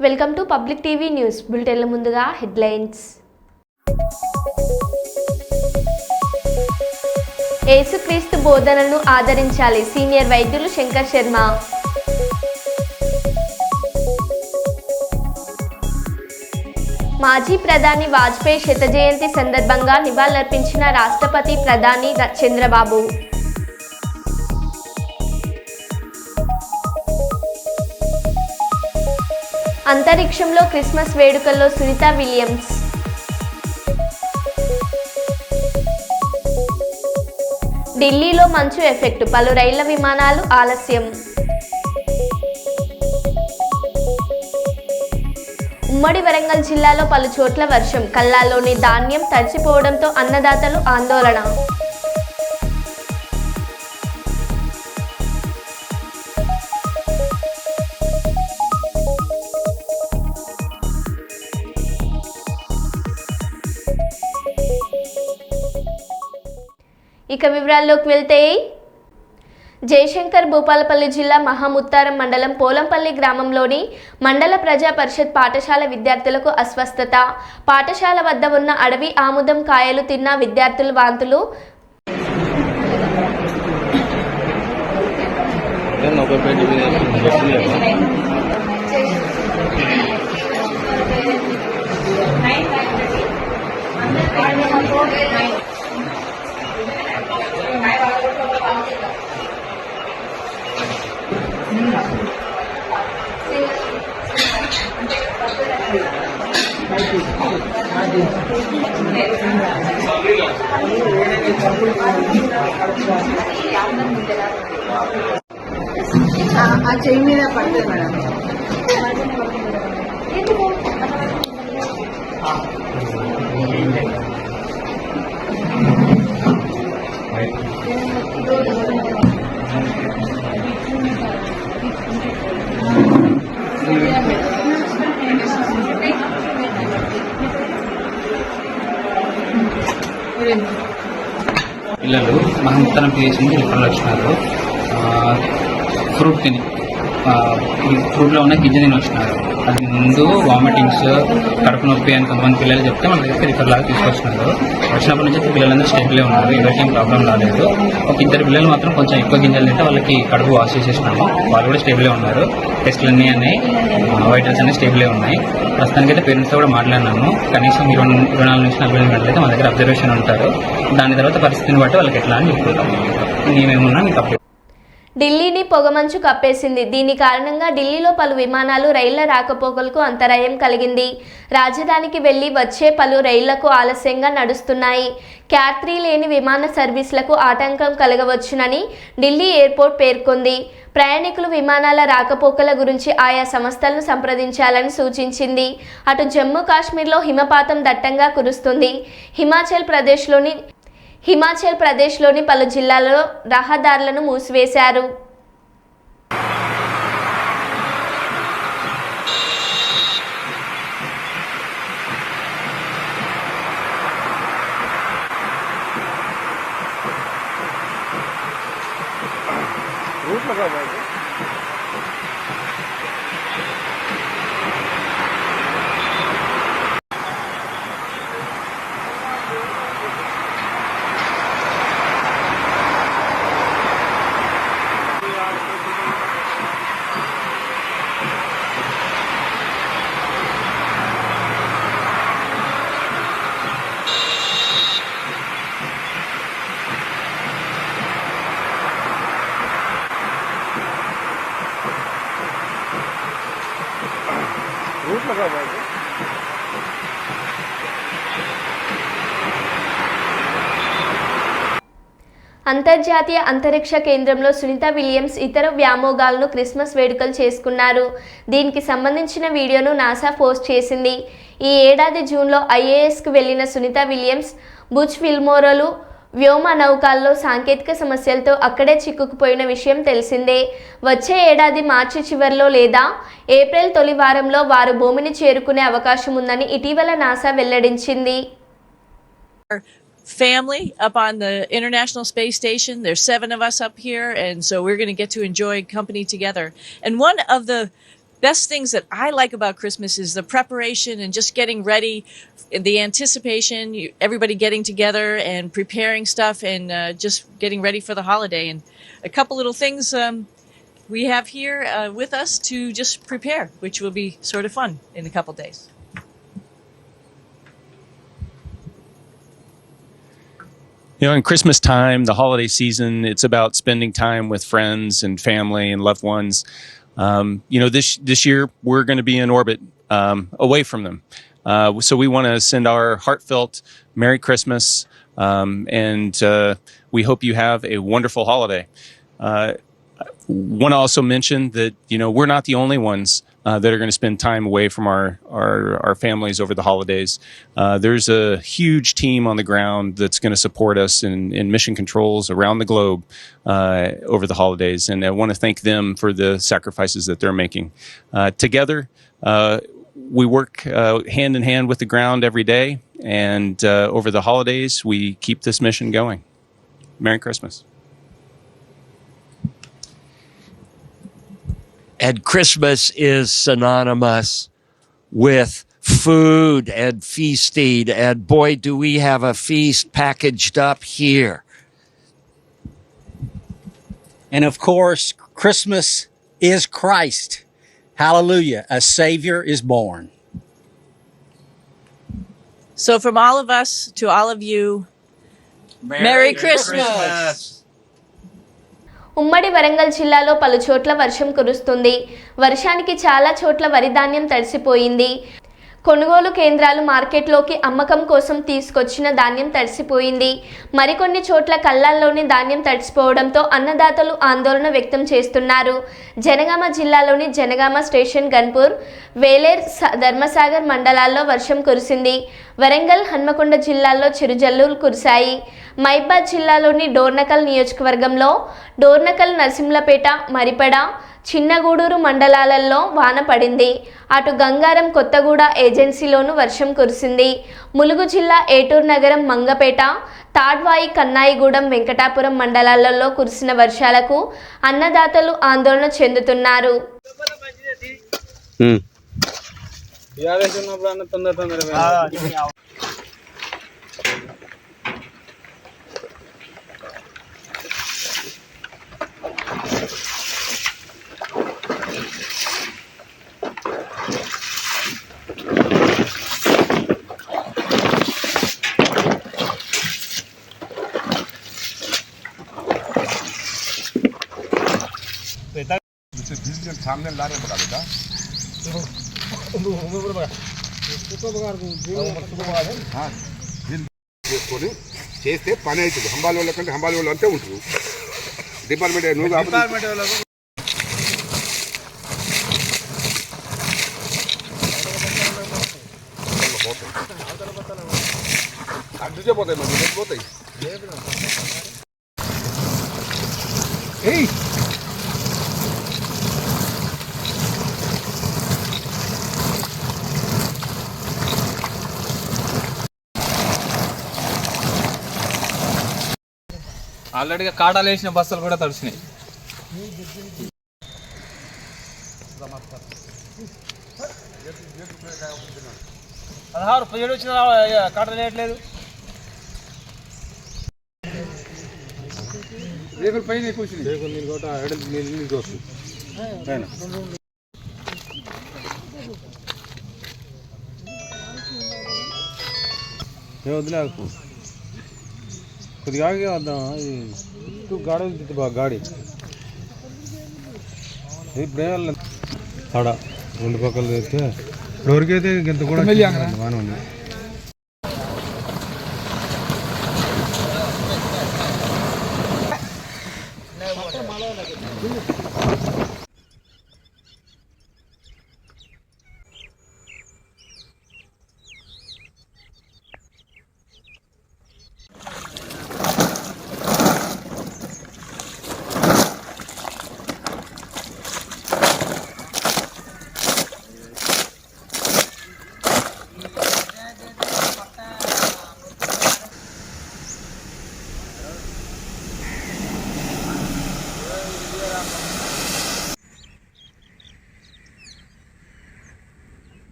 Welcome to public TV news బులెటిన్ల ముందుగా headlines. యేసుక్రీస్తు బోధనలను ఆదరించాలి సీనియర్ వైద్యులు శంకర్ శర్మ. మాజీ ప్రధాని వాజ్పేయి శత జయంతి సందర్భంగా నివాళులర్పించిన రాష్ట్రపతి ప్రధాని చంద్రబాబు. అంతరిక్షంలో క్రిస్మస్ వేడుకల్లో సునీత విలియమ్స్. ఢిల్లీలో మంచు ఎఫెక్ట్, పలు రైళ్ల విమానాలు ఆలస్యం. ఉమ్మడి వరంగల్ జిల్లాలో పలు చోట్ల వర్షం, కల్లాల్లోని ధాన్యం తడిసిపోవడంతో అన్నదాతలు ఆందోళన. ఇక వివరాల్లోకి వెళ్తే, జయశంకర్ భూపాలపల్లి జిల్లా మహాముత్తారం మండలం పోలంపల్లి గ్రామంలోని మండల ప్రజా పరిషత్ పాఠశాల విద్యార్థులకు అస్వస్థత. పాఠశాల వద్ద ఉన్న అడవి ఆముదం కాయలు తిన్న విద్యార్థులు వాంతులు. ఆ చెయ్యి మీద పడుతుంది మేడం. పిల్లలు మహంతరం పిహెచ్ నుంచి రిఫర్లు వచ్చినారు. ఫ్రూట్ తిని ఫ్రూట్లో ఉన్న గింజ తిని వచ్చినారు. అది ముందు వామిటింగ్స్, కడుపు నొప్పి అని కొంతమంది పిల్లలు చెప్తే మన దగ్గర రిఫర్ లాగా తీసుకొచ్చినారు. వచ్చినప్పటి నుంచి పిల్లలందరూ స్టేబులే ఉన్నారు, ఎవరికేం ప్రాబ్లం రాలేదు. ఒక ఇద్దరు పిల్లలు మాత్రం కొంచెం ఎక్కువ గింజలు తింటే వాళ్ళకి కడుపు వాష్ చేసేసినాము, వాళ్ళు కూడా స్టేబులే ఉన్నారు. టెస్టులు అన్నీ వైటల్స్ అన్నీ స్టేబులే ఉన్నాయి. ప్రస్తుతానికైతే పేరెంట్స్తో కూడా మాట్లాడినాము. కనీసం 24 నుంచి 48 గంటలైతే మన దగ్గర అబ్జర్వేషన్ ఉంటారు. దాని తర్వాత పరిస్థితిని బట్టి వాళ్ళకి ఎట్లా అని చెప్పుకుంటాం. మేమేమున్నా మీకు అప్డేట్. ఢిల్లీని పొగమంచు కప్పేసింది. దీని కారణంగా ఢిల్లీలో పలు విమానాలు, రైళ్ల రాకపోకలకు అంతరాయం కలిగింది. రాజధానికి వెళ్లి వచ్చే పలు రైళ్లకు ఆలస్యంగా నడుస్తున్నాయి. క్యాట్-3 లేని విమాన సర్వీసులకు ఆటంకం కలగవచ్చునని ఢిల్లీ ఎయిర్పోర్ట్ పేర్కొంది. ప్రయాణికులు విమానాల రాకపోకల గురించి ఆయా సంస్థలను సంప్రదించాలని సూచించింది. అటు జమ్మూ కాశ్మీర్లో హిమపాతం దట్టంగా కురుస్తుంది. హిమాచల్ ప్రదేశ్లోని పలు జిల్లాలలో రహదారులను మూసివేశారు. అంతర్జాతీయ అంతరిక్ష కేంద్రంలో సునీత విలియమ్స్ ఇతర వ్యామోగాలను క్రిస్మస్ వేడుకలు చేసుకున్నారు. దీనికి సంబంధించిన వీడియోను నాసా పోస్ట్ చేసింది. ఈ ఏడాది జూన్లో ఐఏఎస్కు వెళ్లిన సునీత విలియమ్స్ బుచ్ విల్మోరలు వ్యోమ నౌకల్లో సాంకేతిక సమస్యలతో అక్కడే చిక్కుకుపోయిన విషయం తెలిసిందే. వచ్చే ఏడాది మార్చి చివరిలో లేదా ఏప్రిల్ తొలి వారంలో వారు భూమిని చేరుకునే అవకాశం ఉందని ఇటీవల నాసా వెల్లడించింది. family up on the International Space Station. There's 7 of us up here, and so we're going to get to enjoy company together. And one of the best things that I like about Christmas is the preparation and just getting ready, the anticipation, everybody getting together and preparing stuff and just getting ready for the holiday. And a couple little things we have here with us to just prepare, which will be sort of fun in a couple days. You know, in Christmas time, the holiday season, it's about spending time with friends and family and loved ones. You know, this year we're going to be in orbit away from them. So we want to send our heartfelt Merry Christmas, and we hope you have a wonderful holiday. Want to also mention that, you know, we're not the only ones that are going to spend time away from our families over the holidays. There's a huge team on the ground that's going to support us in mission controls around the globe over the holidays, and I want to thank them for the sacrifices that they're making. Together, we work hand in hand with the ground every day, and over the holidays, we keep this mission going. Merry Christmas. And Christmas is synonymous with food and feasting. And boy, do we have a feast packaged up here. And of course, Christmas is Christ. Hallelujah. A Savior is born. So from all of us to all of you, Merry Christmas. ఉమ్మడి వరంగల్ జిల్లాలో పలు చోట్ల వర్షం కురుస్తుంది. వర్షానికి చాలా చోట్ల వరి ధాన్యం తడిసిపోయింది. కొనుగోలు కేంద్రాలు మార్కెట్లోకి అమ్మకం కోసం తీసుకొచ్చిన ధాన్యం తడిసిపోయింది. మరికొన్ని చోట్ల కళ్ళాల్లోని ధాన్యం తడిసిపోవడంతో అన్నదాతలు ఆందోళన వ్యక్తం చేస్తున్నారు. జనగామ జిల్లాలోని జనగామ స్టేషన్, గన్పూర్, వేలేర్, ధర్మసాగర్ మండలాల్లో వర్షం కురిసింది. వరంగల్, హన్మకొండ జిల్లాల్లో చిరుజల్లులు కురిశాయి. మైబాద్ జిల్లాలోని డోర్నకల్ నియోజకవర్గంలో డోర్నకల్, నరసింహులపేట, మరిపడ, చిన్నగూడూరు మండలాలలో వాన పడింది. అటు గంగారం, కొత్తగూడ ఏజెన్సీలోనూ వర్షం కురిసింది. ములుగు జిల్లా ఏటూరు నగరం, మంగపేట, తాడ్వాయి, కన్నాయిగూడెం, వెంకటాపురం మండలాలలో కురిసిన వర్షాలకు అన్నదాతలు ఆందోళన చెందుతున్నారు. सामने ला रहे बता बेटा చేసుకొని చేస్తే పని అవుతుంది. హంబాల వాళ్ళ కంటే హంబాల వాళ్ళు అంతే ఉంటారు. డిపార్ట్మెంట్ అడ్డుచే పోతాయి, మరి పోతాయి. ఆల్రెడీగా కాటాలు వేసిన బస్సులు కూడా తడిచినాయి. 16 వచ్చిన కాటలు వేయట్లేదు. రేకులు పైన ఎక్కువ వచ్చినాయి. రేకులు నీళ్ళు కూడా నీళ్ళు వస్తుంది. వదిలే కొద్దిగా ఆగే వద్దాం. గాడి వెళ్తుంది బాగా గాడి ఇప్పుడే ఆడ రెండు పక్కలు తెస్తే ఇప్పటివరకైతే ఇంత కూడా బాగానే ఉంది.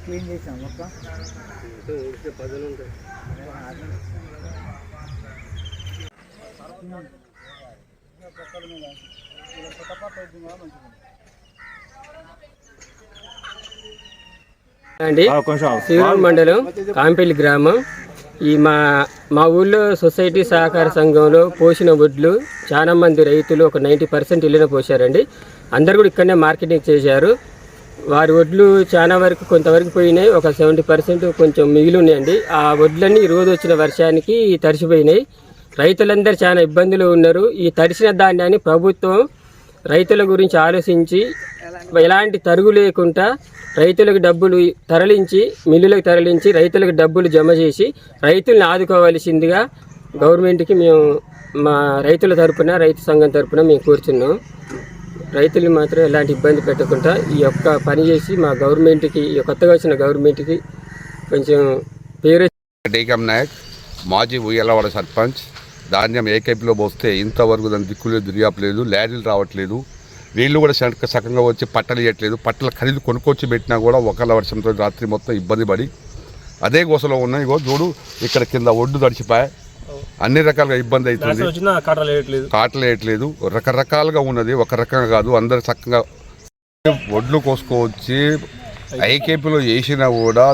క్లీన్ చేసాం మొత్తం. అండి శ్రీరామ్ మండలం కాంపల్లి గ్రామం. ఈ మా ఊళ్ళో సొసైటీ సహకార సంఘంలో పోసిన వడ్లు చాలా మంది రైతులు ఒక 90% ఇళ్ళనే పోసారండి. అందరు కూడా ఇక్కడనే మార్కెటింగ్ చేశారు. వారి వడ్లు చాలా వరకు కొంతవరకు పోయినాయి, ఒక 70% కొంచెం మిగిలి ఉన్నాయండి. ఆ వడ్లన్నీ ఈరోజు వచ్చిన వర్షానికి తడిసిపోయినాయి. రైతులందరూ చాలా ఇబ్బందులు ఉన్నారు. ఈ తడిసిన ధాన్యాన్ని ప్రభుత్వం రైతుల గురించి ఆలోచించి ఎలాంటి తరుగు లేకుండా రైతులకు డబ్బులు తరలించి మిల్లులకు తరలించి రైతులకు డబ్బులు జమ చేసి రైతులను ఆదుకోవాల్సిందిగా గవర్నమెంట్కి మేము మా రైతుల తరపున రైతు సంఘం తరపున మేము కోరుచున్నాం. రైతులు మాత్రం ఎలాంటి ఇబ్బంది పెట్టకుండా ఈ యొక్క పని చేసి మా గవర్నమెంట్కి కొత్తగా వచ్చిన గవర్నమెంట్కి కొంచెం పేరు. డేకం నాయక్, మాజీ ఉయ్యలవాడ సర్పంచ్. ధాన్యం ఏకేపీలో పోస్తే ఇంతవరకు దాని దిక్కులేదు, దిరియాపలేదు, లారీలు రావట్లేదు. వీళ్ళు కూడా సకంగా వచ్చి పట్టలు ఇవ్వట్లేదు. పట్టల ఖరీదు కొనుక్కొచ్చి పెట్టినా కూడా ఒకళ్ళ వర్షంతో రాత్రి మొత్తం ఇబ్బంది పడి అదే గోసలో ఉన్నాయి. ఇగో చూడు, ఇక్కడ కింద ఒడ్డు తడిచిపోయి అన్ని రకాలుగా ఇబ్బంది అవుతుంది. కాటలు వేయట్లేదు, రకరకాలుగా ఉన్నది, ఒక రకంగా కాదు. అందరు చక్కగా ఒడ్లు కోసుకొచ్చి ఐకేపీలో వేసినా కూడా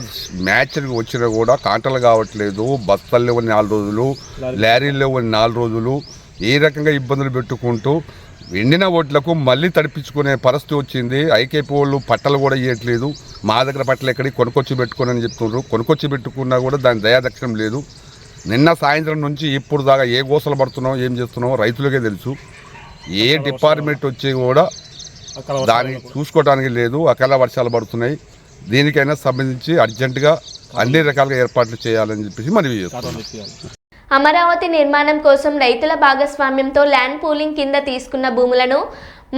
మ్యాచ్కి వచ్చినా కూడా కాంటలు కావట్లేదు. బస్తాలు లేవని 4 రోజులు, లారీలు లేవని 4 రోజులు, ఈ రకంగా ఇబ్బందులు పెట్టుకుంటూ ఎండిన ఓట్లకు మళ్ళీ తడిపించుకునే పరిస్థితి వచ్చింది. ఐకేపీ వాళ్ళు పట్టలు కూడా ఇవ్వట్లేదు. మా దగ్గర పట్టలు ఎక్కడికి కొనుక్కొచ్చి పెట్టుకోనని చెప్తున్నారు. కొనుక్కొచ్చి పెట్టుకున్నా కూడా దాని దయాదక్షిణం లేదు. నిన్న సాయంత్రం నుంచి ఇప్పుడు దాకా ఏ గోసలు పడుతున్నామో ఏం చేస్తున్నామో రైతులకే తెలుసు. ఏ డిపార్ట్మెంట్ వచ్చి కూడా దాన్ని చూసుకోవడానికి లేదు. అకాల వర్షాలు పడుతున్నాయి. దీనికైనా సంబంధించి అర్జెంటుగా అన్ని రకాలుగా ఏర్పాట్లు చేయాలని చెప్పేసి మనవి చేస్తున్నాం. అమరావతి నిర్మాణం కోసం రైతుల భాగస్వామ్యంతో ల్యాండ్ పూలింగ్ కింద తీసుకున్న భూములను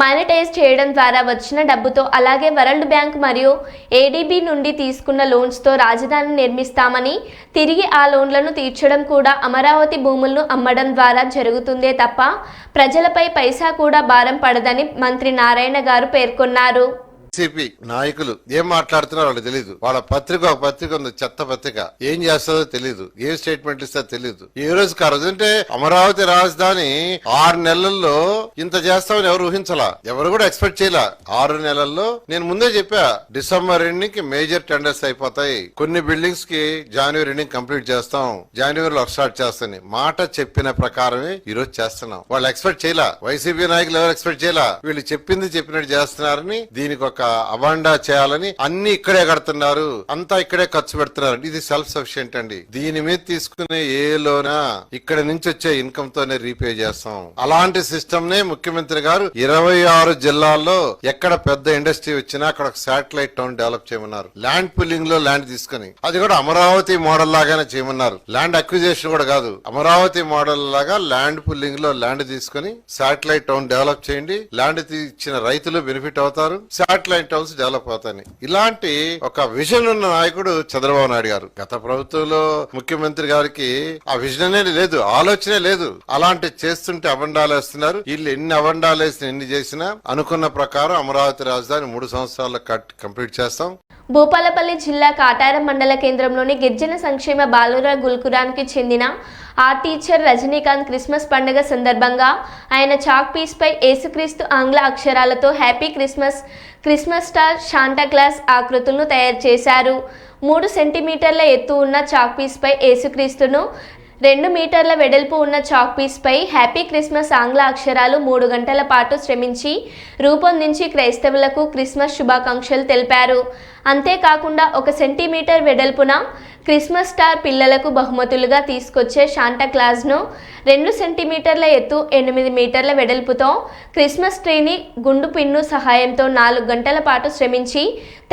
మానిటైజ్ చేయడం ద్వారా వచ్చిన డబ్బుతో అలాగే వరల్డ్ బ్యాంక్ మరియు ఏడీబీ నుండి తీసుకున్న లోన్స్తో రాజధాని నిర్మిస్తామని, తిరిగి ఆ లోన్లను తీర్చడం కూడా అమరావతి భూములను అమ్మడం ద్వారా జరుగుతుందే తప్ప ప్రజలపై పైసా కూడా భారం పడదని మంత్రి నారాయణ గారు పేర్కొన్నారు. వైసీపీ నాయకులు ఏం మాట్లాడుతున్నారో వాళ్ళకి తెలియదు. వాళ్ళ ఒక పత్రిక ఉంది, చెత్త పత్రిక. ఏం చేస్తుందో తెలియదు, ఏం స్టేట్మెంట్ ఇస్తుందో తెలియదు. ఈ రోజుకి ఆ రోజు అంటే అమరావతి రాజధాని 6 నెలల్లో ఇంత చేస్తామని ఎవరు ఊహించలా, ఎవరు కూడా ఎక్స్పెక్ట్ చేయలా. 6 నెలల్లో నేను ముందే చెప్పా, డిసెంబర్ ఎండింగ్ కి మేజర్ టెండర్స్ అయిపోతాయి. కొన్ని బిల్డింగ్స్ కి జనవరి ఎండింగ్ కంప్లీట్ చేస్తాం, జనవరిలో స్టార్ట్ చేస్తాను మాట చెప్పిన ప్రకారమే ఈ రోజు చేస్తున్నాం. వాళ్ళు ఎక్స్పెక్ట్ చేయలా, వైసీపీ నాయకులు ఎవరు ఎక్స్పెక్ట్ చేయలా. వీళ్ళు చెప్పింది చెప్పినట్టు చేస్తున్నారని, దీనికి ఒక అబాండా చేయాలని అన్ని ఇక్కడే కడుతున్నారు, అంతా ఇక్కడే ఖర్చు పెడుతున్నారు. ఇది సెల్ఫ్ సఫిషియెంట్ అండి. దీని మీద తీసుకునే ఏ లోనా ఇక్కడ నుంచి వచ్చే ఇన్కమ్ తోనే రీపే చేస్తాం. అలాంటి సిస్టమ్ నే ముఖ్యమంత్రి గారు 26 జిల్లాల్లో ఎక్కడ పెద్ద ఇండస్ట్రీ వచ్చినా అక్కడ ఒక శాటిలైట్ టౌన్ డెవలప్ చేయమన్నారు. ల్యాండ్ పుల్లింగ్ లో ల్యాండ్ తీసుకుని అది కూడా అమరావతి మోడల్ లాగానే చేయమన్నారు. ల్యాండ్ అక్విజిషన్ కూడా కాదు, అమరావతి మోడల్ లాగా ల్యాండ్ పుల్లింగ్ లో ల్యాండ్ తీసుకుని శాటిలైట్ టౌన్ డెవలప్ చేయండి. ల్యాండ్ ఇచ్చిన రైతులు బెనిఫిట్ అవుతారు, శాటిలైట్ టౌన్స్ డెవలప్ అవుతాయి. ఇలాంటి ఒక విజన్ ఉన్న నాయకుడు చంద్రబాబు నాయుడు గారు. గత ప్రభుత్వంలో ముఖ్యమంత్రి గారికి ఆ విజన్ అనేది లేదు, ఆలోచనే లేదు. అలాంటి చేస్తుంటే అబండాలు వేస్తున్నారు. వీళ్ళు ఎన్ని అబండాలు వేసిన ఎన్ని చేసినా అనుకున్న ప్రకారం అమరావతి రాజధాని 3 సంవత్సరాల్లో కంప్లీట్ చేస్తాం. భూపాలపల్లి జిల్లా కాటారం మండల కేంద్రంలోని గిరిజన సంక్షేమ బాలుర గుల్కురానికి చెందిన ఆర్ట్ టీచర్ రజనీకాంత్ క్రిస్మస్ పండుగ సందర్భంగా ఆయన చాక్ పీస్ పై యేసుక్రీస్తు ఆంగ్ల అక్షరాలతో happy Christmas, Christmas star, Santa Claus ఆకృతులను తయారు చేశారు. 3 సెంటీమీటర్ల ఎత్తు ఉన్న చాక్ పీస్ పై యేసుక్రీస్తును, 2 మీటర్ల వెడల్పు ఉన్న చాక్ పీస్ పై హ్యాపీ క్రిస్మస్ ఆంగ్ల అక్షరాలు 3 గంటల పాటు శ్రమించి రూపొందించి క్రైస్తవులకు క్రిస్మస్ శుభాకాంక్షలు తెలిపారు. అంతేకాకుండా 1 సెంటీమీటర్ వెడల్పున క్రిస్మస్ స్టార్, పిల్లలకు బహుమతులుగా తీసుకొచ్చే శాంటాక్లాజ్ను, 2 సెంటీమీటర్ల ఎత్తు 8 మీటర్ల వెడల్పుతో క్రిస్మస్ ట్రీని గుండు పిన్ను సహాయంతో 4 గంటల పాటు శ్రమించి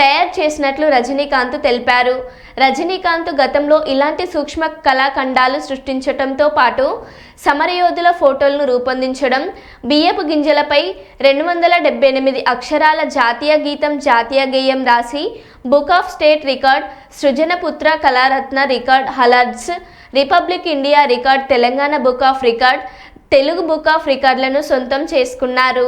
తయారు చేసినట్లు రజనీకాంత్ తెలిపారు. రజనీకాంత్ గతంలో ఇలాంటి సూక్ష్మ కళాఖండాలు సృష్టించడంతో పాటు సమరయోధుల ఫోటోలను రూపొందించడం, బియ్యపు గింజలపై 278 అక్షరాల జాతీయ గీతం, జాతీయ గేయం రాసి బుక్ ఆఫ్ స్టేట్ రికార్డ్, సృజనపుత్ర కళారత్న రికార్డ్, హలార్డ్స్, republic India record, Telangana book of record, Telugu book of రికార్డులను సొంతం చేసుకున్నారు.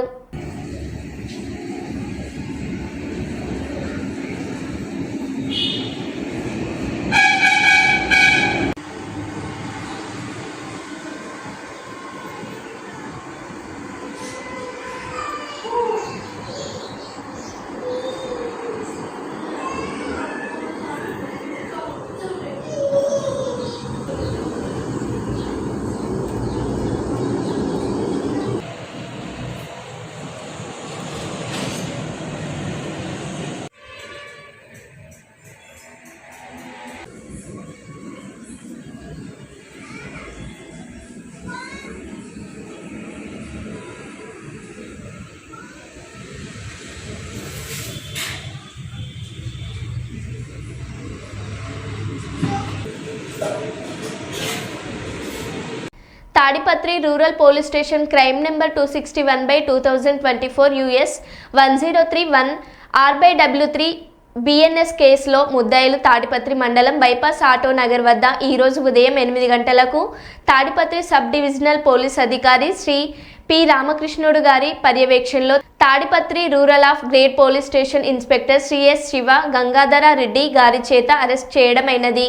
Tadipatri rural police station crime number 261/2024 US 1031 R/W3 BNS కేసులో ముద్దాయిలు తాడిపత్రి మండలం బైపాస్ ఆటో నగర్ వద్ద ఈరోజు ఉదయం 8 గంటలకు తాడిపత్రి సబ్ డివిజనల్ పోలీస్ అధికారి శ్రీ పి రామకృష్ణుడు గారి పర్యవేక్షణలో Tadipatri rural upgrade police station inspector Shri S Siva Gangadhara Reddy గారి చేత అరెస్ట్ చేయడమైనది.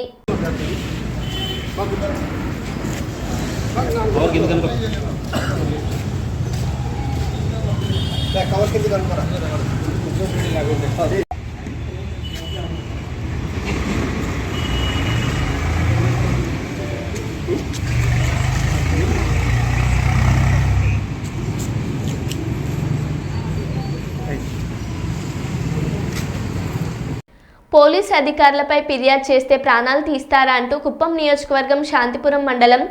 పోలీస్ అధికారులపై ఫిర్యాదు చేస్తే ప్రాణాలు తీస్తారా అంటూ కుప్పం నియోజకవర్గం శాంతిపురం మండలం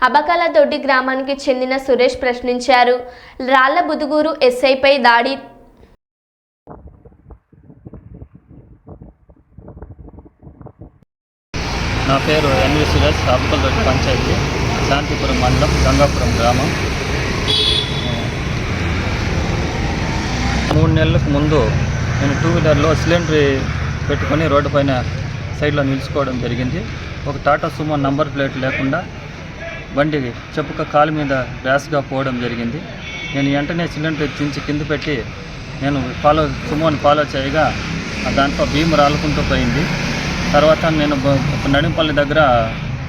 అబకాలదొడ్డి గ్రామానికి చెందిన సురేష్ ప్రశ్నించారు. రాళ్ల బుదుగూరు ఎస్ఐపై దాడి నా పేరు ఎన్వి సురేష్, అబకాలదొడ్డి పంచాయతీ, శాంతిపురం మండలం, గంగాపురం గ్రామం. 3 నెలలకు ముందు నేను 2 వీలర్లో సిలిండర్ పెట్టుకొని రోడ్డు పైన సైడ్లో నిలుచుకోవడం జరిగింది. ఒక టాటా సుమో నంబర్ ప్లేట్ లేకుండా బండి చెప్పుక కాలు మీద ర్యాష్గా పోవడం జరిగింది. నేను వెంటనే సిలిండర్ చించి కింద పెట్టి నేను సుమోని ఫాలో చేయగా దాంట్లో భీము రాలుకుంటూ పోయింది. తర్వాత నేను నడింపల్లి దగ్గర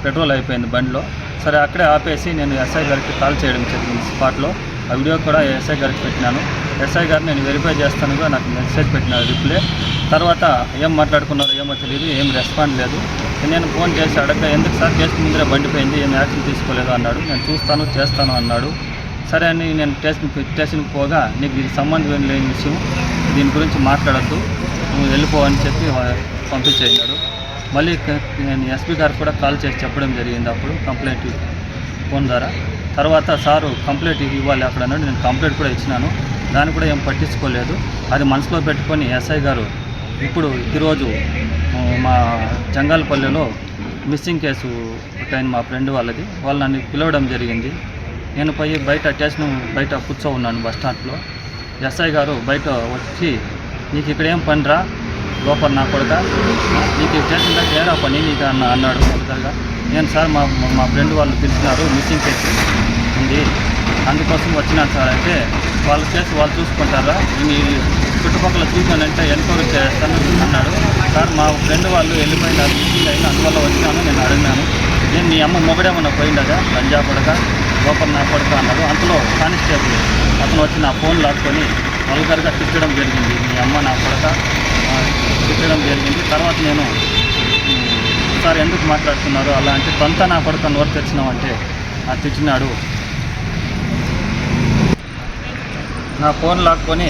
పెట్రోల్ అయిపోయింది బండిలో. సరే అక్కడే ఆపేసి నేను ఎస్ఐ గారికి కాల్ చేయడం జరిగింది స్పాట్లో. ఆ వీడియో కూడా ఎస్ఐ గారికి పెట్టినాను. ఎస్ఐ గారు నేను వెరిఫై చేస్తానుగా నాకు మెసేజ్ పెట్టినారు రిప్లై. తర్వాత ఏం మాట్లాడుకున్నారో ఏమో తెలియదు, ఏం రెస్పాండ్ లేదు. నేను ఫోన్ చేసి అడగగా ఎందుకు సార్ కేసు ముందరే బండిపోయింది, ఏం యాక్షన్ తీసుకోలేదు అన్నాడు. నేను చూస్తాను చేస్తాను అన్నాడు. సరే అని నేను స్టేషన్కి పోగా నీకు ఇది సంబంధం లేని విషయం, దీని గురించి మాట్లాడద్దు, నువ్వు వెళ్ళిపోవని చెప్పి పంపించేసినాడు. మళ్ళీ నేను ఎస్పీ గారు కూడా కాల్ చేసి చెప్పడం జరిగింది అప్పుడు కంప్లైంట్ ఫోన్ ద్వారా. తర్వాత సారు కంప్లైంట్ ఇవ్వాలి అక్కడ అన్నాడు. నేను కంప్లైంట్ కూడా ఇచ్చినాను, దాన్ని కూడా ఏం పట్టించుకోలేదు. అది మనసులో పెట్టుకొని ఎస్ఐ గారు ఇప్పుడు ఈరోజు మా జంగాలపల్లెలో మిస్సింగ్ కేసు ఒకటైన మా ఫ్రెండ్ వాళ్ళది, వాళ్ళు నన్ను పిలవడం జరిగింది. నేను పోయి బయట స్టేషన్ బయట కూర్చో ఉన్నాను బస్ స్టాండ్లో. ఎస్ఐ గారు బయట వచ్చి నీకు ఇక్కడ ఏం పనిరా లోపల నా కొడుక, నీకు స్టేషన్ దగ్గర ఏరా పని నీకు అన్నాడు మొదటగా. నేను సార్ మా ఫ్రెండ్ వాళ్ళు పిలిచినారు, మిస్సింగ్ కేసు ఉంది, అందుకోసం వచ్చినాను సార్. అయితే వాళ్ళ కేసు వాళ్ళు చూసుకుంటారా, మీ చుట్టుపక్కల చూసానంటే ఎన్క్వైరీ చేస్తాను అన్నాడు. సార్ మా ఫ్రెండ్ వాళ్ళు వెళ్ళిపోయినారు, మిస్సింగ్ అయినా అందువల్ల వచ్చినాను. నేను అడిగినాను, నేను మీ అమ్మ మొగడేమన్నా పోయిండగా లంజా పడక లోపల నా పడక అన్నాడు. అంతలో కానిస్టేబుల్ అతను వచ్చి నా ఫోన్ లాక్కొని వల్గర్గా తిట్టడం జరిగింది, మీ అమ్మ నా పడక తిట్టడం జరిగింది. తర్వాత నేను సార్ ఎందుకు మాట్లాడుతున్నారు అలా అంటే, కొంత నా పడక నోరు తెచ్చినామంటే తిట్టినాడు. నా ఫోన్ లాక్కొని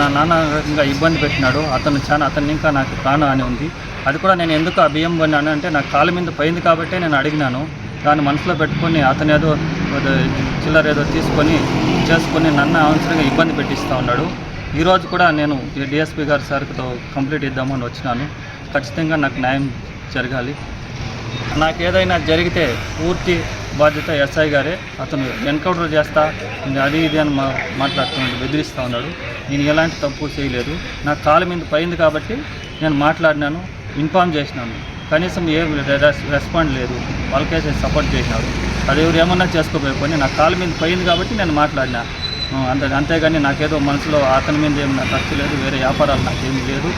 నాన్నగా ఇబ్బంది పెట్టినాడు. అతన్ని ఇంకా నాకు ప్రాణం అని ఉంది. అది కూడా నేను ఎందుకు ఆ బియ్యం కొన్నాను అంటే నాకు కాలు మీద పోయింది కాబట్టే నేను అడిగినాను. దాన్ని మనసులో పెట్టుకొని అతను ఏదో చిల్లర ఏదో చేసుకొని నన్ను అవసరంగా ఇబ్బంది పెట్టిస్తూ ఉన్నాడు. ఈరోజు కూడా నేను డిఎస్పీ గారి సార్తో కంప్లీట్ ఇద్దామని వచ్చినాను. ఖచ్చితంగా నాకు న్యాయం జరగాలి. నాకు ఏదైనా జరిగితే పూర్తి బాధ్యత ఎస్ఐ గారే. అతను ఎన్కౌంటర్ చేస్తా అది ఇది అని మాట్లాడుతున్నాడు, బెదిరిస్తూ ఉన్నాడు. నేను ఎలాంటి తప్పు చేయలేదు. నాకు కాలు మీద పోయింది కాబట్టి నేను మాట్లాడినాను, ఇన్ఫార్మ్ చేసినాను. కనీసం ఏం రెస్పాండ్ లేదు. వాళ్ళకేసే సపోర్ట్ చేసినాడు. అది ఎవరు ఏమన్నా చేసుకోకపోయి నాకు కాలు మీద పోయింది కాబట్టి నేను మాట్లాడినా అంతేగాని నాకేదో మనసులో అతని మీద ఏమి నాకు ఖర్చు లేదు, వేరే వ్యాపారాలు నాకేమీ లేదు.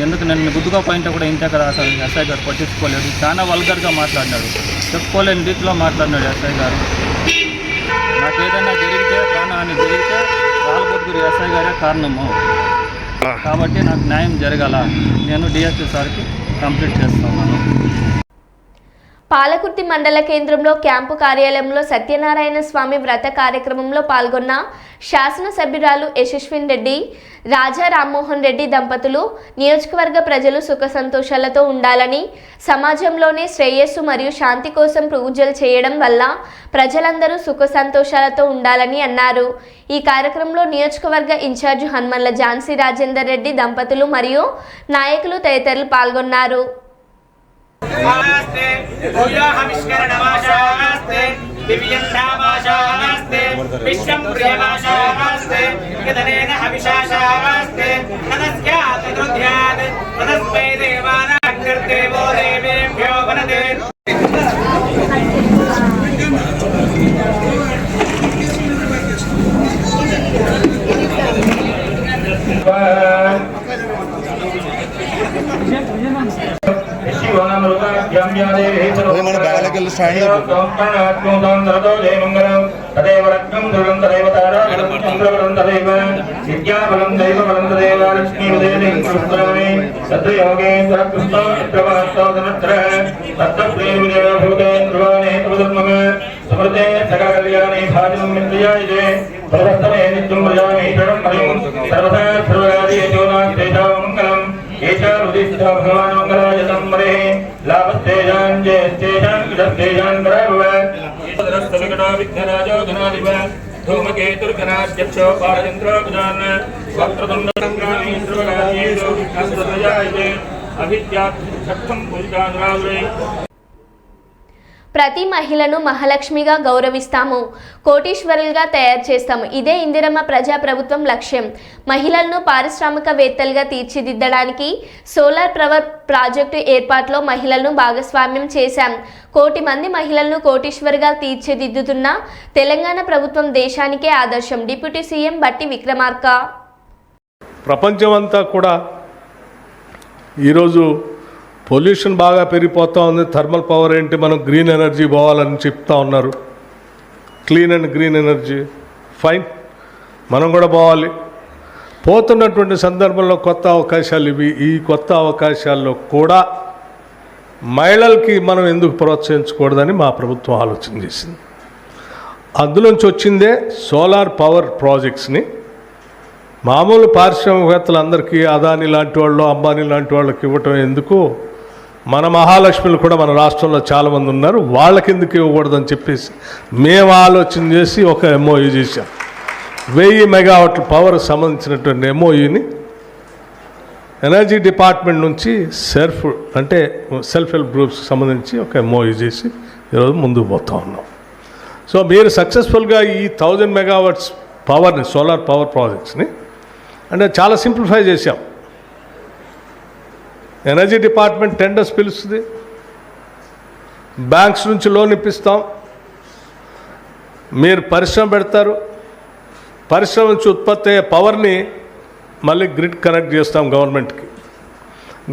ఎందుకు నేను గుద్దుగా పోయింటే కూడా ఇంతే కదా అసలు ఎస్ఐ గారు పట్టించుకోలేదు. చాలా వల్గర్గా మాట్లాడినాడు, చెప్పుకోలేని రీతిలో మాట్లాడినాడు ఎస్ఐ గారు. నాకు ఏదైనా జరిగితే ప్రాణహాని జరిగితే రాళ్ళబుద్దుగురు ఎస్ఐ గారే కారణము కాబట్టి నాకు న్యాయం జరగాల. నేను డిఎస్పీ సార్కి కంప్లీట్ చేస్తున్నాను. పాలకుర్తి మండల కేంద్రంలో క్యాంపు కార్యాలయంలో సత్యనారాయణ స్వామి వ్రత కార్యక్రమంలో పాల్గొన్న శాసనసభ్యురాలు యశస్విన్ రెడ్డి, రాజా రామ్మోహన్ రెడ్డి దంపతులు నియోజకవర్గ ప్రజలు సుఖ సంతోషాలతో ఉండాలని, సమాజంలోనే శ్రేయస్సు మరియు శాంతి కోసం పూజలు చేయడం వల్ల ప్రజలందరూ సుఖ సంతోషాలతో ఉండాలని అన్నారు. ఈ కార్యక్రమంలో నియోజకవర్గ ఇన్ఛార్జి హన్మల్ల ఝాన్సీ రాజేందర్ రెడ్డి దంపతులు మరియు నాయకులు తదితరులు పాల్గొన్నారు. दिव्यं धामाशास्ते विश्वं प्रियमाशास्ते यदनेन हविषाशास्ते तदस्यात् तदुध्यात् तदस्मै देवानां कर्तेवो देवेभ्यो वनते धूमकेतुर्गणाध्यक्षो पारचन्द्रो गुजान वक्रतुण्ड संग्रामी सर्वगायेषु विघ्नस्तजायते अभिद्यात्सत्तं पूजितानुरागुरे ప్రతి మహిళను మహాలక్ష్మిగా గౌరవిస్తాము, కోటీశ్వరులుగా తయారు చేస్తాము. ఇదే ఇందిరమ్మ ప్రజాప్రభుత్వం లక్ష్యం. మహిళలను పారిశ్రామికవేత్తలుగా తీర్చిదిద్దడానికి సోలార్ పవర్ ప్రాజెక్టు ఏర్పాటులో మహిళలను భాగస్వామ్యం చేశాం. 1 కోటి మంది మహిళలను కోటీశ్వరుగా తీర్చిదిద్దుతున్న తెలంగాణ ప్రభుత్వం దేశానికే ఆదర్శం. డిప్యూటీ సీఎం బట్టి విక్రమార్క. ప్రపంచమంతా కూడా ఈరోజు పొల్యూషన్ బాగా పెరిగిపోతూ ఉంది. థర్మల్ పవర్ ఏంటి, మనం గ్రీన్ ఎనర్జీ పోవాలని చెప్తా ఉన్నారు. Clean and green energy fine, మనం కూడా పోవాలి. పోతున్నటువంటి సందర్భంలో కొత్త అవకాశాలు ఇవి. ఈ కొత్త అవకాశాల్లో కూడా మహిళలకి మనం ఎందుకు ప్రోత్సహించకూడదని మా ప్రభుత్వం ఆలోచన చేసింది. అందులోంచి వచ్చిందే సోలార్ పవర్ ప్రాజెక్ట్స్ని మామూలు పారిశ్రామికవేత్తలందరికీ, అదాని లాంటి వాళ్ళు, అంబానీ లాంటి వాళ్ళకి ఇవ్వటం ఎందుకు, మన మహాలక్ష్మిలు కూడా మన రాష్ట్రంలో చాలామంది ఉన్నారు, వాళ్ళకి ఎందుకు ఇవ్వకూడదని చెప్పేసి మేము ఆలోచన చేసి ఒక ఎంఓయూ చేశాం. 1000 మెగావాట్ల పవర్ సంబంధించినటువంటి ఎంఓయూని ఎనర్జీ డిపార్ట్మెంట్ నుంచి సెల్ఫ్ హెల్ప్ గ్రూప్స్కి సంబంధించి ఒక ఎంఓయూ చేసి ఈరోజు ముందుకు పోతూ ఉన్నాం. సో మీరు సక్సెస్ఫుల్గా ఈ 1000 మెగావాట్స్ పవర్ని, సోలార్ పవర్ ప్రాజెక్ట్స్ని అంటే చాలా సింప్లిఫై చేశాం. ఎనర్జీ డిపార్ట్మెంట్ టెండర్స్ పిలుస్తుంది, బ్యాంక్స్ నుంచి లోన్ ఇప్పిస్తాం, మీరు పరిశ్రమ పెడతారు, పరిశ్రమ నుంచి ఉత్పత్తి అయ్యే పవర్ని మళ్ళీ గ్రిడ్ కనెక్ట్ చేస్తాం గవర్నమెంట్కి.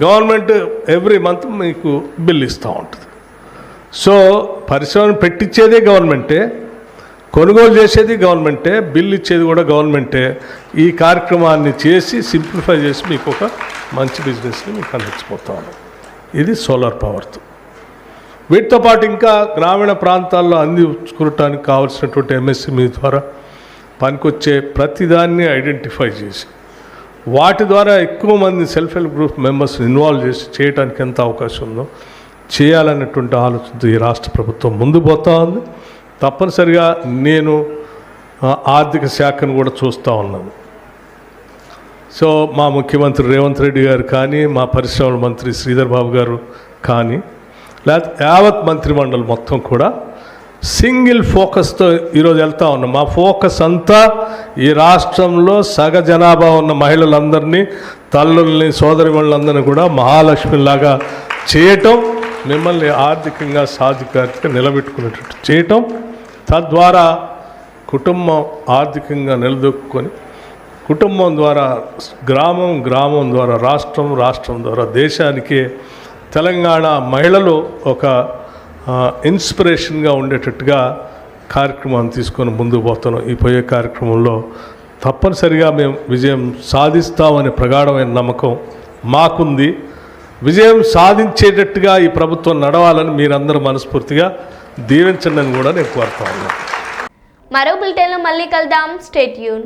గవర్నమెంట్ ఎవ్రీ మంత్ మీకు బిల్ ఇస్తూ ఉంటుంది. సో పరిశ్రమను పెట్టించేదే గవర్నమెంటే, కొనుగోలు చేసేది గవర్నమెంటే, బిల్ ఇచ్చేది కూడా గవర్నమెంటే. ఈ కార్యక్రమాన్ని చేసి సింప్లిఫై చేసి మీకు ఒక మంచి బిజినెస్ని మీకు అందించిపోతాను. ఇది సోలార్ పవర్తో. వీటితో పాటు ఇంకా గ్రామీణ ప్రాంతాల్లో అందించుకోవటానికి కావాల్సినటువంటి ఎంఎస్ఎంఈ ద్వారా పనికొచ్చే ప్రతిదాన్ని ఐడెంటిఫై చేసి వాటి ద్వారా ఎక్కువ మంది సెల్ఫ్ హెల్ప్ గ్రూప్ మెంబర్స్ని ఇన్వాల్వ్ చేసి చేయడానికి ఎంత అవకాశం ఉందో చేయాలన్నటువంటి ఆలోచనతో ఈ రాష్ట్ర ప్రభుత్వం ముందు పోతా ఉంది. తప్పనిసరిగా నేను ఆర్థిక శాఖను కూడా చూస్తూ ఉన్నాను. సో మా ముఖ్యమంత్రి రేవంత్ రెడ్డి గారు కానీ, మా పరిశ్రమల మంత్రి శ్రీధర్ బాబు గారు కానీ, లేకపోతే యావత్ మంత్రిమండలి మొత్తం కూడా సింగిల్ ఫోకస్తో ఈరోజు వెళ్తూ ఉన్నాం. మా ఫోకస్ అంతా ఈ రాష్ట్రంలో సగ జనాభా ఉన్న మహిళలందరినీ, తల్లుల్ని, సోదరిమణులందరినీ కూడా మహాలక్ష్మిలాగా చేయటం, మిమ్మల్ని ఆర్థికంగా సాధికారిగా నిలబెట్టుకునేటట్టు చేయటం, తద్వారా కుటుంబం ఆర్థికంగా నిలదొక్కుని కుటుంబం ద్వారా గ్రామం, గ్రామం ద్వారా రాష్ట్రం, రాష్ట్రం ద్వారా దేశానికే తెలంగాణ మహిళలు ఒక ఇన్స్పిరేషన్గా ఉండేటట్టుగా కార్యక్రమాన్ని తీసుకొని ముందుకు పోతున్నాం. ఈ పోయే కార్యక్రమంలో తప్పనిసరిగా మేము విజయం సాధిస్తామనే ప్రగాఢమైన నమ్మకం మాకుంది. విజయం సాధించేటట్టుగా ఈ ప్రభుత్వం నడవాలని మీరందరూ మనస్ఫూర్తిగా దీవించండి అని కూడా నేను కోరుతా ఉన్నాను. మరో బులెటిన్లో మళ్ళీ కలుద్దాం. Stay tune.